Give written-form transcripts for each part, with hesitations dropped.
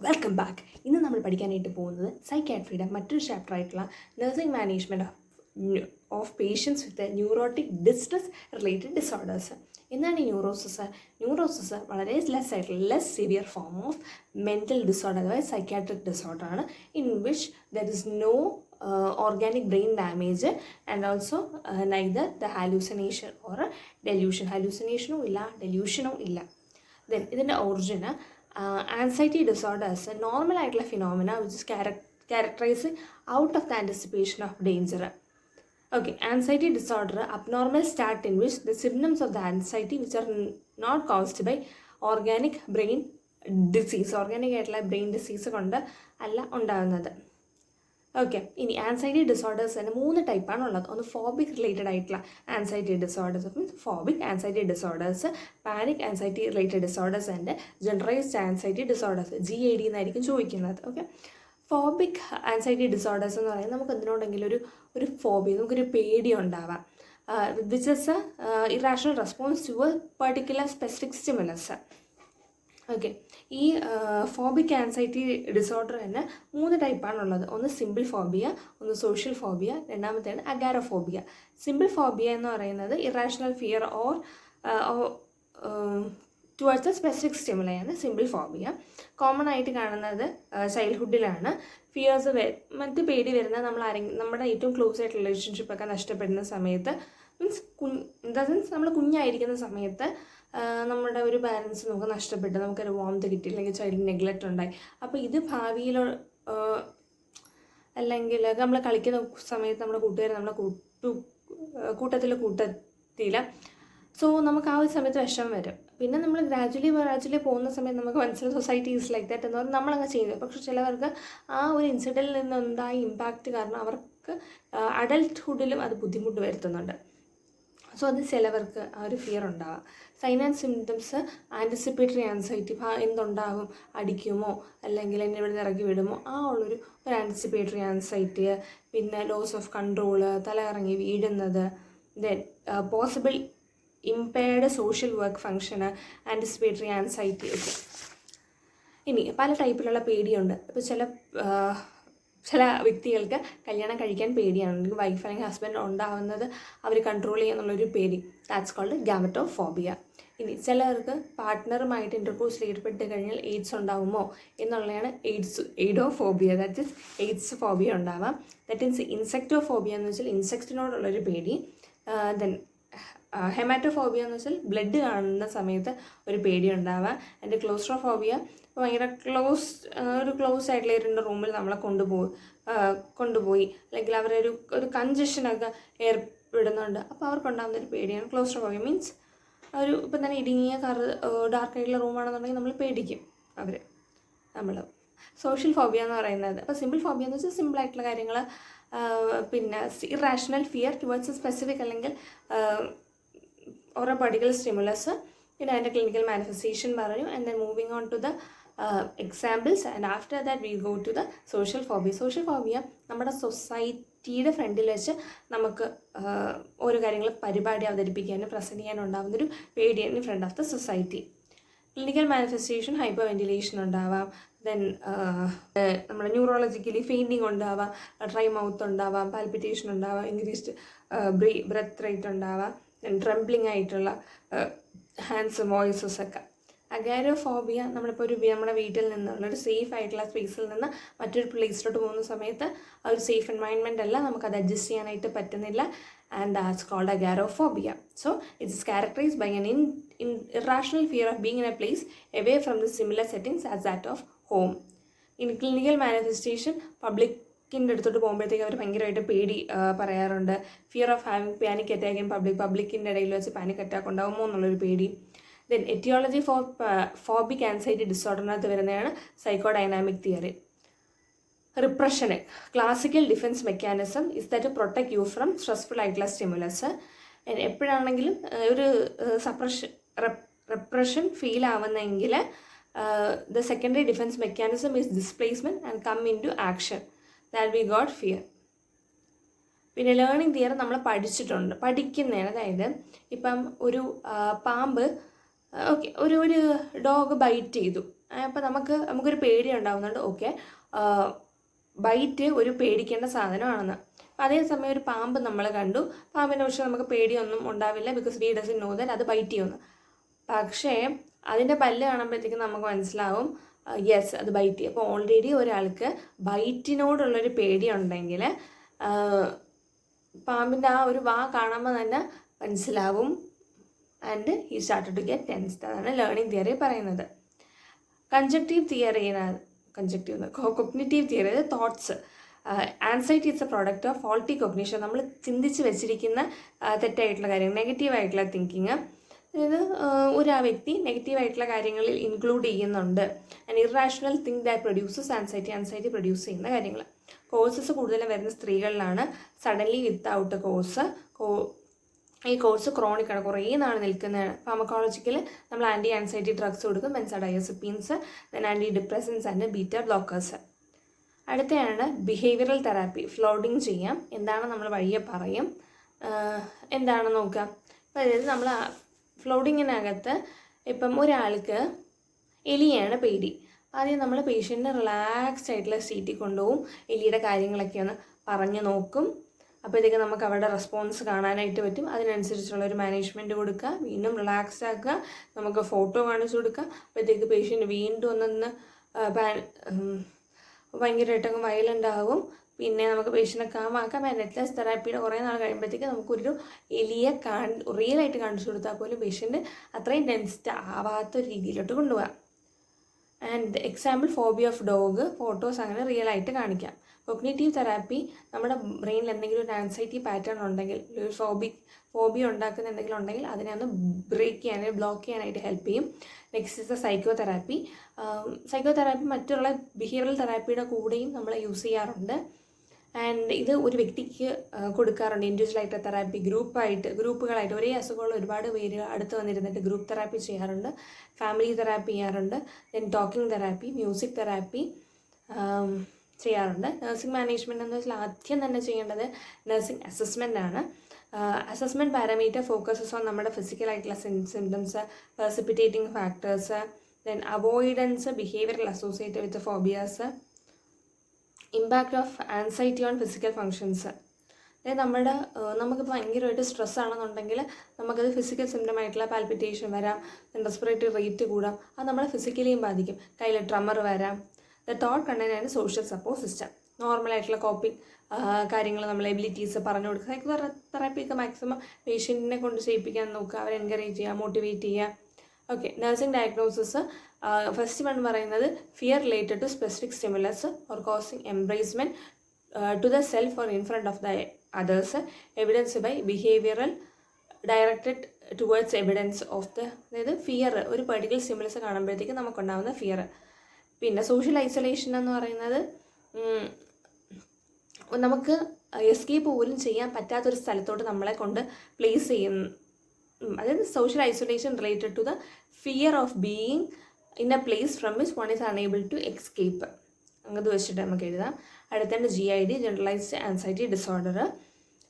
Welcome back. ഇന്ന് നമ്മൾ പഠിക്കാനായിട്ട് പോകുന്നത് സൈക്യാട്രിയുടെ മറ്റൊരു ചാപ്റ്റർ ആയിട്ടുള്ള nursing management of patients with neurotic distress related disorders. എന്താണ് ഈ ന്യൂറോസിസ്? ന്യൂറോസിസ് വളരെ less severe form of mental disorder അഥവാ സൈക്യാട്രിക് ഡിസോർഡർ ആണ്, in which there is no organic brain damage and also neither the hallucination or delusion. hallucination illa delusion illa. Then ഇതിൻ്റെ origin anxiety disorders normal ആയിട്ടുള്ള phenomena which is characterise out of the anticipation of danger. Okay, anxiety disorder abnormal start in which the symptoms of the anxiety which are not caused by organic brain disease. Organic ആയിട്ടുള്ള brain disease കൊണ്ട് അല്ല ഉണ്ടാകുന്നത്. Okay, ഇനി anxiety disorders തന്നെ 3 ടൈപ്പാണ് ഉള്ളത്. ഒന്ന് phobic related ആയിട്ടുള്ള anxiety disorders, means phobic anxiety disorders, panic anxiety related disorders and generalised anxiety disorders, GAD എന്നായിരിക്കും ചോദിക്കുന്നത്. ഓക്കെ, ഫോബിക് ആൻസൈറ്റി ഡിസോർഡേഴ്സ് എന്ന് പറയുന്നത് നമുക്ക് എന്തിനോടെങ്കിലും ഒരു ഫോബിയ, നമുക്കൊരു പേടി ഉണ്ടാവാം, which is irrational response to a particular specific stimulus. Okay, ഈ ഫോബിക് ആൻസൈറ്റി ഡിസോർഡർ തന്നെ 3 ടൈപ്പാണുള്ളത്. ഒന്ന് സിമ്പിൾ ഫോബിയ, ഒന്ന് സോഷ്യൽ ഫോബിയ, രണ്ടാമത്തേണ് അഗാരോഫോബിയ. സിമ്പിൾ ഫോബിയ എന്ന് പറയുന്നത് irrational fear or towards a specific സ്റ്റിമുലയാണ് സിമ്പിൾ ഫോബിയ. കോമൺ ആയിട്ട് കാണുന്നത് ചൈൽഡ്ഹുഡിലാണ്. ഫിയേഴ്സ് മറ്റ് പേടി വരുന്നത് നമ്മുടെ ഏറ്റവും ക്ലോസ് ആയിട്ടുള്ള റിലേഷൻഷിപ്പൊക്കെ നഷ്ടപ്പെടുന്ന സമയത്ത്, മീൻസ് ഇൻ ദ സെൻസ് നമ്മൾ കുഞ്ഞായിരിക്കുന്ന സമയത്ത് നമ്മുടെ ഒരു പാരൻസ് നമുക്ക് നഷ്ടപ്പെട്ട് നമുക്കൊരു വാംത്ത് കിട്ടി, അല്ലെങ്കിൽ ചൈൽഡ് നെഗ്ലക്റ്റ് ഉണ്ടായി. അപ്പോൾ ഇത് ഭാവിയിൽ അല്ലെങ്കിൽ നമ്മൾ കളിക്കുന്ന സമയത്ത് നമ്മുടെ കൂട്ടുകാർ നമ്മളെ കൂട്ടത്തില സോ നമുക്ക് ആ ഒരു സമയത്ത് വിഷമം വരും. പിന്നെ നമ്മൾ ഗ്രാജുവലി പോകുന്ന സമയത്ത് നമുക്ക് മനസ്സിലാവും സൊസൈറ്റി ഈസ് ലൈക്ക് ദാറ്റ് എന്ന് പറഞ്ഞാൽ നമ്മളങ്ങ് ചെയ്യുന്നത്. പക്ഷേ ചിലവർക്ക് ആ ഒരു ഇൻസിഡൻറ്റിൽ നിന്നുണ്ടായ ഇമ്പാക്റ്റ് കാരണം അവർക്ക് അഡൽട്ട്ഹുഡിലും അത് ബുദ്ധിമുട്ട് വരുത്തുന്നുണ്ട്. സോ അത് ചിലവർക്ക് ആ ഒരു ഫിയർ ഉണ്ടാവാം. Sign and symptoms anticipatory anxiety, എന്തുണ്ടാകും, അടിക്കുമോ അല്ലെങ്കിൽ എന്നെ ഇവിടെ നിന്ന് ഇറക്കി വിടുമോ, ആ ഒരു ആൻറ്റിസിപ്പേറ്ററി ആൻസൈറ്റി. പിന്നെ ലോസ് ഓഫ് കൺട്രോള്, തലകറങ്ങി വീഴുന്നത്, then possible impaired social work function, anticipatory anxiety. ഒക്കെ ഇനി പല ടൈപ്പിലുള്ള പേടിയുണ്ട്. ഇപ്പോൾ ചില വ്യക്തികൾക്ക് കല്യാണം കഴിക്കാൻ പേടിയാണ്, അല്ലെങ്കിൽ വൈഫ് അല്ലെങ്കിൽ ഹസ്ബൻഡ് ഉണ്ടാകുന്നത് അവർ കൺട്രോൾ ചെയ്യാന്നുള്ളൊരു പേടി, ദാറ്റ്സ് കോൾഡ് ഗാമറ്റോഫോബിയ. ഇനി ചിലർക്ക് പാർട്ട്ണറുമായിട്ട് ഇൻ്റർകോഴ്സിൽ ഏർപ്പെട്ട് കഴിഞ്ഞാൽ എയ്ഡ്സ് ഉണ്ടാകുമോ എന്നുള്ളതാണ് എയ്ഡോഫോബിയ, ദാറ്റ് ഇസ് എയ്ഡ്സ് ഫോബിയ ഉണ്ടാവാം. ദാറ്റ് മീൻസ് ഇൻസെക്ടോഫോബിയ എന്ന് വെച്ചാൽ ഇൻസെക്റ്റിനോടുള്ളൊരു പേടി. ദെൻ ഹെമാറ്റോഫോബിയ എന്ന് വെച്ചാൽ ബ്ലഡ് കാണുന്ന സമയത്ത് ഒരു പേടി ഉണ്ടാവാം. ആൻഡ് ക്ലോസ്ട്രോഫോബിയ ഭയങ്കര ക്ലോസ് ആയിട്ടുള്ള ഒരു റൂമിൽ നമ്മളെ കൊണ്ടുപോയി അല്ലെങ്കിൽ അവരെ ഒരു കൺജഷനൊക്കെ ഏർപ്പെടുന്നുണ്ട്, അപ്പോൾ അവർക്കുണ്ടാകുന്നൊരു പേടിയാണ് ക്ലോസ്ട്രോഫോബിയ. മീൻസ് ഇപ്പം തന്നെ ഇടുങ്ങിയ ഡാർക്കായിട്ടുള്ള റൂമാണെന്നുണ്ടെങ്കിൽ നമ്മൾ പേടിക്കും നമ്മൾ. സോഷ്യൽ ഫോബിയ എന്ന് പറയുന്നത്, അപ്പോൾ സിമ്പിൾ ഫോബിയ എന്ന് വെച്ചാൽ സിമ്പിളായിട്ടുള്ള കാര്യങ്ങൾ, പിന്നെ ഇറാഷണൽ ഫിയർ ടുവേർഡ്സ് സ്പെസിഫിക് അല്ലെങ്കിൽ ഓരോ പെർട്ടിക്കുലർ സ്റ്റിമുലസ്. പിന്നെ അതിൻ്റെ ക്ലിനിക്കൽ മാനിഫെസ്റ്റേഷൻ പറഞ്ഞു. And then moving on to the examples and after that we go to the social phobia. Social phobia നമ്മുടെ സൊസൈറ്റിയുടെ ഫ്രണ്ടിൽ വെച്ച് നമുക്ക് ഓരോ കാര്യങ്ങൾ പരിപാടി അവതരിപ്പിക്കാനും പ്രസൻറ്റ് ചെയ്യാനും ഉണ്ടാകുന്നൊരു പേടിയാണ് in front of the society. Clinical manifestation hyperventilation ഉണ്ടാവാം. ദെൻ നമ്മുടെ ന്യൂറോളജിക്കലി ഫെയിൻറ്റിങ് ഉണ്ടാവാം, ഡ്രൈ മൗത്ത് ഉണ്ടാവാം, പാൽപിറ്റേഷൻ ഉണ്ടാവാം, ഇൻക്രീസ്ഡ് ബ്രെത്ത് റേറ്റ് ഉണ്ടാവാം, ട്രംബ്ലിംഗ് ആയിട്ടുള്ള ഹാൻഡ്സ് വോയിസസ് ഒക്കെ. അഗാരോഫോബിയ നമ്മളിപ്പോൾ നമ്മുടെ വീട്ടിൽ നിന്നുള്ള ഒരു സേഫ് ആയിട്ടുള്ള സ്പേസിൽ നിന്ന് മറ്റൊരു പ്ലേസിലോട്ട് പോകുന്ന സമയത്ത് ആ ഒരു സേഫ് എൻവയൺമെൻ്റ് അല്ല, നമുക്കത് അഡ്ജസ്റ്റ് ചെയ്യാനായിട്ട് പറ്റുന്നില്ല. And that's called agoraphobia. So it's characterised by an irrational fear of being in a place away from the similar settings as that of home. In clinical manifestation, പബ്ലിക്കിൻ്റെ അടുത്തോട്ട് പോകുമ്പോഴത്തേക്ക് അവർ ഭയങ്കരമായിട്ട് പേടി പറയാറുണ്ട്. Fear of having panic attack in പബ്ലിക്കിൻ്റെ ഇടയിൽ വെച്ച് പാനിക് അറ്റാക്ക് ഉണ്ടാകുമോ എന്നുള്ളൊരു പേടി. Then aetiology for phobic anxiety ഡിസോർഡറിനകത്ത് വരുന്നതാണ് psychodynamic theory. Repression classical defence mechanism is that to protect you from stressful ആയിട്ടുള്ള സ്റ്റിമുലസ്. എപ്പോഴാണെങ്കിലും ഒരു റെപ്രഷൻ ഫീൽ ആവുന്നെങ്കിൽ the secondary defence mechanism is displacement and come in to action, that we got fear. പിന്നെ learning theory നമ്മൾ പഠിക്കുന്നതാണ്. അതായത് ഇപ്പം ഒരു പാമ്പ് ഓക്കെ ഒരു ഡോഗ് ബൈറ്റ് ചെയ്തു അപ്പോൾ നമുക്കൊരു പേടി ഉണ്ടാകുന്നുണ്ട്. ഓക്കെ, ബൈറ്റ് ഒരു പേടിക്കേണ്ട സാധനമാണെന്ന്. അപ്പോൾ അതേസമയം ഒരു പാമ്പ് നമ്മൾ കണ്ടു, പാമ്പിനെ പക്ഷേ നമുക്ക് പേടിയൊന്നും ഉണ്ടാവില്ല, because we doesn't know that അത് ബൈറ്റ് ചെയ്യുന്നു. പക്ഷേ അതിൻ്റെ പല്ല് കാണുമ്പോഴത്തേക്കും നമുക്ക് മനസ്സിലാവും യെസ് അത് ബൈറ്റ് ചെയ്യും. അപ്പോൾ ഓൾറെഡി ഒരാൾക്ക് ബൈറ്റിനോടുള്ളൊരു പേടിയുണ്ടെങ്കിൽ പാമ്പിൻ്റെ ആ ഒരു വാ കാണുമ്പോൾ തന്നെ മനസ്സിലാവും. And he started to get tensed. അതാണ് ലേണിംഗ് തിയറി പറയുന്നത്. Cognitive theory thoughts. Anxiety it's a product of faulty cognition. നമ്മൾ ചിന്തിച്ച് വെച്ചിരിക്കുന്ന തെറ്റായിട്ടുള്ള കാര്യങ്ങൾ, നെഗറ്റീവായിട്ടുള്ള തിങ്കിങ്. അതായത് ഒരു വ്യക്തി നെഗറ്റീവായിട്ടുള്ള കാര്യങ്ങളിൽ ഇൻക്ലൂഡ് ചെയ്യുന്നുണ്ട്. And irrational think that produces anxiety produce ചെയ്യുന്ന കാര്യങ്ങൾ. കോഴ്സസ് കൂടുതലും വരുന്ന സ്ത്രീകളിലാണ്. സഡൻലി വിത്തൗട്ട് ഈ കോഴ്സ് ക്രോണിക്കാണ്, കുറേ നാൾ നിൽക്കുന്നതാണ്. ഫാർമക്കോളജിക്കൽ നമ്മൾ ആൻറ്റി ആൻസൈറ്റി ഡ്രഗ്സ് കൊടുക്കും, benzodiazepines, then anti depressants and beta blockers. അടുത്തയാണ് ബിഹേവിയറൽ തെറാപ്പി. ഫ്ലോട്ടിങ് ചെയ്യാം, എന്താണ് നമ്മൾ വഴിയെ പറയും, എന്താണെന്ന് നോക്കാം. അതായത് നമ്മൾ ഫ്ലോട്ടിങ്ങിനകത്ത് ഇപ്പം ഒരാൾക്ക് എലിയാണ് പേടി, ആദ്യം നമ്മൾ പേഷ്യൻറ്റിനെ റിലാക്സ്ഡ് ആയിട്ടുള്ള സീറ്റിൽ കൊണ്ടുപോകും, എലിയുടെ കാര്യങ്ങളൊക്കെ ഒന്ന് പറഞ്ഞു നോക്കും. അപ്പോഴത്തേക്ക് നമുക്ക് അവരുടെ റെസ്പോൺസ് കാണാനായിട്ട് പറ്റും. അതിനനുസരിച്ചുള്ള ഒരു മാനേജ്മെൻറ്റ് കൊടുക്കുക, വീണ്ടും റിലാക്സ് ആക്കുക, നമുക്ക് ഫോട്ടോ കാണിച്ചു കൊടുക്കുക. അപ്പോഴത്തേക്ക് പേഷ്യൻറ്റ് വീണ്ടും ഒന്നൊന്ന് ഭയങ്കരമായിട്ടങ്ങ് വയലൻ്റ് ആകും. പിന്നെ നമുക്ക് പേഷ്യൻറ്റിനെ കാമാക്കാം. നെറ്റ്ലെസ് തെറാപ്പിയുടെ കുറേ നാൾ കഴിയുമ്പോഴത്തേക്ക് നമുക്കൊരു എലിയെ റിയലായിട്ട് കാണിച്ചു കൊടുത്താൽ പോലും പേഷ്യൻറ്റ് അത്രയും ടെൻസ്ഡ് ആവാത്തൊരു രീതിയിലോട്ട് കൊണ്ടുപോകാം. And example phobia of dog, photos അങ്ങനെ റിയൽ ആയിട്ട് കാണിക്കാം. കോഗ്നിറ്റീവ് തെറാപ്പി നമ്മുടെ ബ്രെയിനിൽ എന്തെങ്കിലും ഒരു ആൻസൈറ്റി പാറ്റേൺ ഉണ്ടെങ്കിൽ, ഒരു ഫോബിയ ഉണ്ടാക്കുന്ന എന്തെങ്കിലും ഉണ്ടെങ്കിൽ അതിനെ ഒന്ന് ബ്രേക്ക് ചെയ്യാനായിട്ട്, ബ്ലോക്ക് ചെയ്യാനായിട്ട് ഹെൽപ്പ് ചെയ്യും. Next is psycho therapy. മറ്റുള്ള ബിഹേവിയറൽ തെറാപ്പിയുടെ കൂടെയും നമ്മൾ യൂസ് ചെയ്യാറുണ്ട്. ആൻഡ് ഇത് ഒരു വ്യക്തിക്ക് കൊടുക്കാറുണ്ട്. ഇൻഡിവിജ്വലായിട്ട് തെറാപ്പി, ഗ്രൂപ്പുകളായിട്ട് ഒരേ അസുഖമുള്ള ഒരുപാട് പേര് അടുത്ത് വന്നിരുന്നിട്ട് ഗ്രൂപ്പ് തെറാപ്പി ചെയ്യാറുണ്ട്. ഫാമിലി തെറാപ്പി ചെയ്യാറുണ്ട്. Then talking therapy, music therapy ചെയ്യാറുണ്ട്. നഴ്സിംഗ് മാനേജ്മെൻറ്റ് എന്ന് വെച്ചാൽ ആദ്യം തന്നെ ചെയ്യേണ്ടത് നഴ്സിംഗ് അസസ്മെൻ്റ് ആണ്. അസസ്മെൻറ്റ് പാരാമീറ്റർ ഫോക്കസസ് ഓൺ നമ്മുടെ ഫിസിക്കലായിട്ടുള്ള symptoms, precipitating factors, then avoidance, behavioural associated with phobias, impact of anxiety on physical functions. അതായത് നമുക്ക് ഭയങ്കരമായിട്ട് സ്ട്രെസ് ആണെന്നുണ്ടെങ്കിൽ നമുക്കത് ഫിസിക്കൽ സിംറ്റം ആയിട്ടുള്ള പാൽപിറ്റേഷൻ വരാം, റെസ്പിറേറ്ററി റേറ്റ് കൂടാം, അത് നമ്മളെ ഫിസിക്കലിയും ബാധിക്കും. കയ്യിൽ ട്രമർ വരാം. The thought contain social support system. നോർമലായിട്ടുള്ള കോപ്പിംഗ് കാര്യങ്ങൾ, നമ്മൾ എബിലിറ്റീസ് പറഞ്ഞു കൊടുക്കുക. സൈക്കോ തെറാപ്പിയൊക്കെ മാക്സിമം പേഷ്യൻറ്റിനെ കൊണ്ട് ചെയ്യിപ്പിക്കാൻ നോക്കുക, അവരെ എൻകറേജ് ചെയ്യുക, മോട്ടിവേറ്റ് ചെയ്യുക. Okay, nursing diagnosis. First one പറയുന്നത് fear related to specific stimulus or causing embarrassment to the self or in front of the others, evidence by behavioural directed towards evidence of the. അതായത് fear, ഒരു particular stimulus കാണുമ്പോഴത്തേക്ക് നമുക്കുണ്ടാകുന്ന fear. പിന്നെ social isolation എന്ന് പറയുന്നത് നമുക്ക് escape പോലും ചെയ്യാൻ പറ്റാത്തൊരു സ്ഥലത്തോട്ട് നമ്മളെ കൊണ്ട് പ്ലേസ് ചെയ്യുന്നു. അതായത് social isolation related to the fear of being in a place from which one is unable to escape. അങ്ങത് വെച്ചിട്ട് നമുക്ക് എഴുതാം. അടുത്തത് GID, ജനറലൈസ്ഡ് ആൻസൈറ്റി ഡിസോർഡർ.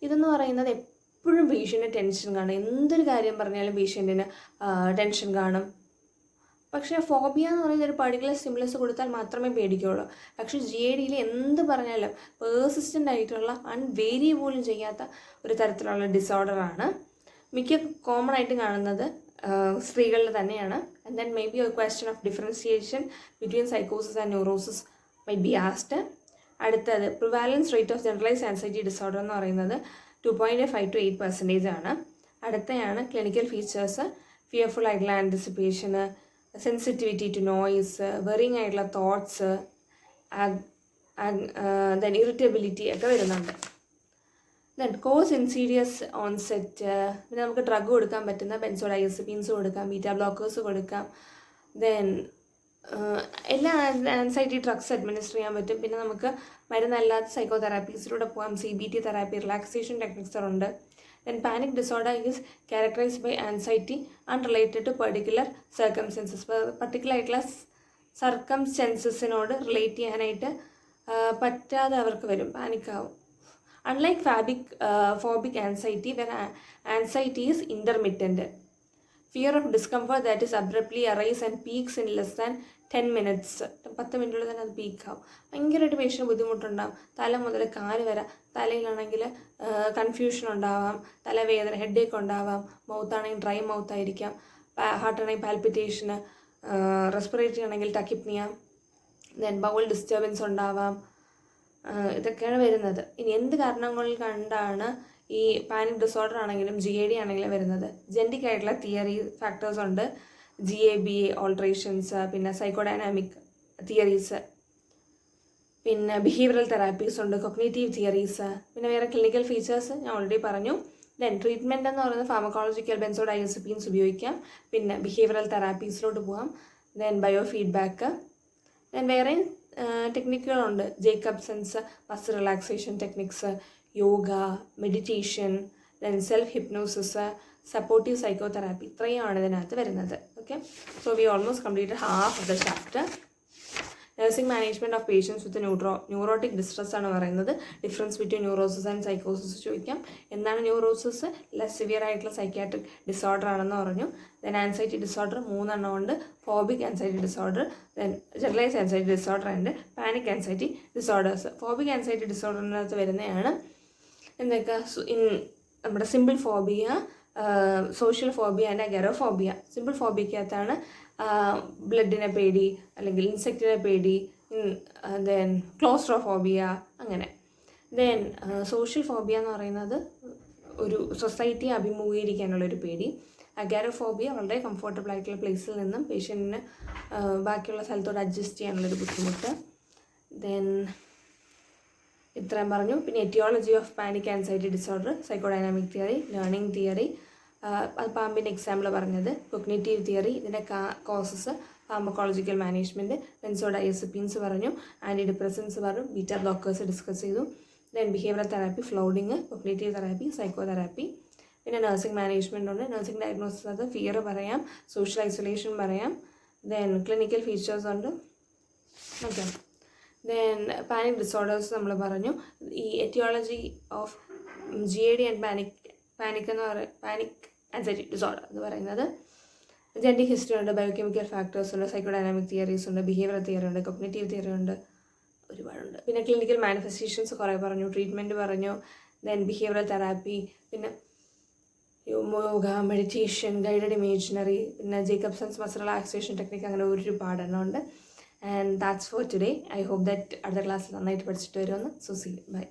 ഇതെന്ന് പറയുന്നത് എപ്പോഴും പേഷ്യൻറ്റിന് ടെൻഷൻ കാണും. എന്തൊരു കാര്യം പറഞ്ഞാലും പേഷ്യൻറ്റിന് ടെൻഷൻ കാണും. പക്ഷേ ഫോബിയ എന്ന് പറയുന്ന ഒരു പർട്ടിക്കുലർ സ്റ്റിമുലസ് കൊടുത്താൽ മാത്രമേ പേടിക്കുകയുള്ളൂ. പക്ഷേ GIDയിൽ എന്ത് പറഞ്ഞാലും പേഴ്സിസ്റ്റൻ്റ് ആയിട്ടുള്ള അൺവേരി പോലും ചെയ്യാത്ത ഒരു തരത്തിലുള്ള ഡിസോർഡറാണ്. മിക്ക കോമൺ ആയിട്ട് കാണുന്നത് സ്ത്രീകളിൽ തന്നെയാണ്. And then may be a question of differentiation between സൈക്കോസിസ് and neurosis may be asked. അടുത്തത് prevalence rate of generalised anxiety disorder എന്ന് പറയുന്നത് 2.5 to 8% ആണ്. അടുത്തയാണ് ക്ലിനിക്കൽ ഫീച്ചേഴ്സ്. ഫിയർഫുൾ ആയിട്ടുള്ള anticipation, sensitivity to noise, worrying ആയിട്ടുള്ള തോട്ട്സ്, ദെൻ ഇറിറ്റബിലിറ്റി ഒക്കെ വരുന്നുണ്ട്. Then course insidious onset. പിന്നെ നമുക്ക് ഡ്രഗ് കൊടുക്കാൻ പറ്റുന്ന ബെൻസോഡയസെപ്പീൻസ് കൊടുക്കാം, ബീറ്റ ബ്ലോക്കേഴ്സ് കൊടുക്കാം. ദെൻ എല്ലാ ആൻസൈറ്റി ഡ്രഗ്സ് അഡ്മിനിസ്റ്റർ ചെയ്യാൻ പറ്റും. പിന്നെ നമുക്ക് മരുന്നല്ലാത്ത സൈക്കോ തെറാപ്പീസിലൂടെ പോകാം. CBT തെറാപ്പി, റിലാക്സേഷൻ ടെക്നിക്സ് ഉണ്ട്. Then panic disorder is characterised by anxiety unrelated to particular circumstances. Particular ആയിട്ടുള്ള സർക്കംസ്റ്റൻസസിനോട് റിലേറ്റ് ചെയ്യാനായിട്ട് പറ്റാതെ അവർക്ക് വരും, പാനിക്കാവും. Unlike phobic anxiety, where anxiety is intermittent, fear of discomfort that is abruptly arise and peaks in less than 10 minutes 10 മിനിറ്റുള്ളിൽ തന്നെ അത് പീക്കാവും. ഭയങ്കരമായിട്ട് പേഷ്യൻ്റ് ബുദ്ധിമുട്ടുണ്ടാകും. തല മുതൽ കാല് വരെ. തലയിലാണെങ്കിൽ കൺഫ്യൂഷൻ ഉണ്ടാവാം, തലവേദന, ഹെഡേക്ക് ഉണ്ടാവാം, മൗത്താണെങ്കിൽ ഡ്രൈ മൗത്തായിരിക്കാം, ഹാർട്ടാണെങ്കിൽ പാൽപിറ്റേഷന്, റെസ്പിറേറ്ററി ആണെങ്കിൽ ടക്കിപ്നിയ, ദെൻ ബൗൾ ഡിസ്റ്റർബൻസ് ഉണ്ടാവാം. ഇതൊക്കെയാണ് വരുന്നത്. ഇനി എന്ത് കാരണങ്ങൾ കണ്ടാണ് ഈ പാനിക് ഡിസോർഡർ ആണെങ്കിലും GAD ആണെങ്കിലും വരുന്നത്? ജെനറ്റിക് ആയിട്ടുള്ള തിയറി ഫാക്ടേഴ്സ് ഉണ്ട്, GABA ഓൾട്രേഷൻസ്, പിന്നെ സൈക്കോഡൈനാമിക് തിയറീസ്, പിന്നെ ബിഹേവിയറൽ തെറാപ്പീസ് ഉണ്ട്, കൊഗ്നേറ്റീവ് തിയറീസ്, പിന്നെ വേറെ ക്ലിനിക്കൽ ഫീച്ചേഴ്സ് ഞാൻ ഓൾറെഡി പറഞ്ഞു. ദെൻ ട്രീറ്റ്മെൻറ്റ് എന്ന് പറയുന്നത് ഫാർമക്കോളജിക്കൽ ബെൻസോഡയസെപ്പീൻസ് ഉപയോഗിക്കാം, പിന്നെ ബിഹേവിയറൽ തെറാപ്പീസിലോട്ട് പോകാം, ദെൻ ബയോ ഫീഡ്ബാക്ക്, ദെൻ വേറെ ടെക്നിക്കുകളുണ്ട്, Jacobson's muscle relaxation techniques, yoga, meditation, then self hypnosis, supportive psychotherapy. ഇത്രയുമാണ് ഇതിനകത്ത് വരുന്നത്. Okay, so we almost completed half of the chapter. Nursing management of patients with neurotic distress ആണ് പറയുന്നത്. Difference between neurosis and സൈക്കോസിസ് ചോദിക്കാം. എന്താണ് ന്യൂറോസിസ്? ലെസ് സിവിയർ ആയിട്ടുള്ള psychiatric disorder ആണെന്ന് പറഞ്ഞു. ദെൻ ആൻസൈറ്റി ഡിസോർഡർ 3 എണ്ണം ഉണ്ട്. Phobic anxiety disorder, then generalise anxiety disorder and panic anxiety disorders. Phobic anxiety ഡിസോർഡറിനകത്ത് വരുന്നതാണ് എന്തൊക്കെ? നമ്മുടെ simple phobia, social phobia and agoraphobia. Simple ഫോബിയക്കകത്താണ് ബ്ലഡിനെ പേടി, അല്ലെങ്കിൽ ഇൻസെക്റ്റിനെ പേടി, ദെൻ ക്ലോസ്ട്രോഫോബിയ, അങ്ങനെ. ദെൻ സോഷ്യൽ ഫോബിയ എന്ന് പറയുന്നത് ഒരു സൊസൈറ്റിയെ അഭിമുഖീകരിക്കാനുള്ളൊരു പേടി. അഗാരോഫോബിയ വളരെ കംഫർട്ടബിൾ ആയിട്ടുള്ള പ്ലേസിൽ നിന്നും പേഷ്യൻറ്റിന് ബാക്കിയുള്ള സ്ഥലത്തോട് അഡ്ജസ്റ്റ് ചെയ്യാനുള്ളൊരു ബുദ്ധിമുട്ട്. ദെൻ ഇത്രയും പറഞ്ഞു. പിന്നെ aetiology of panic anxiety disorder, psychodynamic theory, learning theory, അത് പാമ്പിൻ്റെ എക്സാമ്പിൾ പറഞ്ഞത്, കൊഗ്നേറ്റീവ് തിയറി, ഇതിൻ്റെ കോസസ്, ഫാർമക്കോളജിക്കൽ മാനേജ്മെൻറ്റ്, ബെൻസോഡയസെപ്പീൻസ് പറഞ്ഞു, ആൻറ്റി ഡിപ്രസൻസ് പറഞ്ഞു, ബീറ്റാ ബ്ലോക്കേഴ്സ് ഡിസ്കസ് ചെയ്തു. Then behavioural therapy, flooding, cognitive therapy, psychotherapy. പിന്നെ നഴ്സിംഗ് മാനേജ്മെൻറ്റ് ഉണ്ട്. നഴ്സിംഗ് ഡയഗ്നോസിസ് അത് ഫിയർ പറയാം, സോഷ്യൽ ഐസൊലേഷൻ പറയാം. ദെൻ ക്ലിനിക്കൽ ഫീച്ചേഴ്സ് ഉണ്ട്. ഓക്കെ, ദെൻ പാനിക് ഡിസോർഡേഴ്സ് നമ്മൾ പറഞ്ഞു. ഈ aetiology of GAD and panic എന്ന് പാനിക് ആൻസൈറ്റി ഡിസോർഡർ എന്ന് പറയുന്നത് ജെനറ്റിക് ഹിസ്റ്ററി ഉണ്ട്, ബയോകെമിക്കൽ ഫാക്ടേഴ്സ് ഉണ്ട്, സൈക്കോഡൈനാമിക് തിയറീസ് ഉണ്ട്, ബിഹേവിയറൽ തിയറി ഉണ്ട്, കൊഗ്നേറ്റീവ് തിയറി ഉണ്ട്, ഒരുപാടുണ്ട്. പിന്നെ ക്ലിനിക്കൽ മാനിഫെസ്റ്റേഷൻസ് കുറേ പറഞ്ഞു, ട്രീറ്റ്മെൻറ്റ് പറഞ്ഞു, ദെൻ ബിഹേവിയറൽ തെറാപ്പി, പിന്നെ യോഗ, മെഡിറ്റേഷൻ, ഗൈഡഡ് ഇമേജിനറി, പിന്നെ ജേക്കബ്സൺസ് മസിൽ റിലാക്സേഷൻ ടെക്നിക്ക്, അങ്ങനെ ഒരുപാടെണ്ണം ഉണ്ട്. And that's for today. I hope that അടുത്ത ക്ലാസ്സിൽ നന്നായിട്ട് പഠിച്ചിട്ട് വരുമെന്ന്. So see by.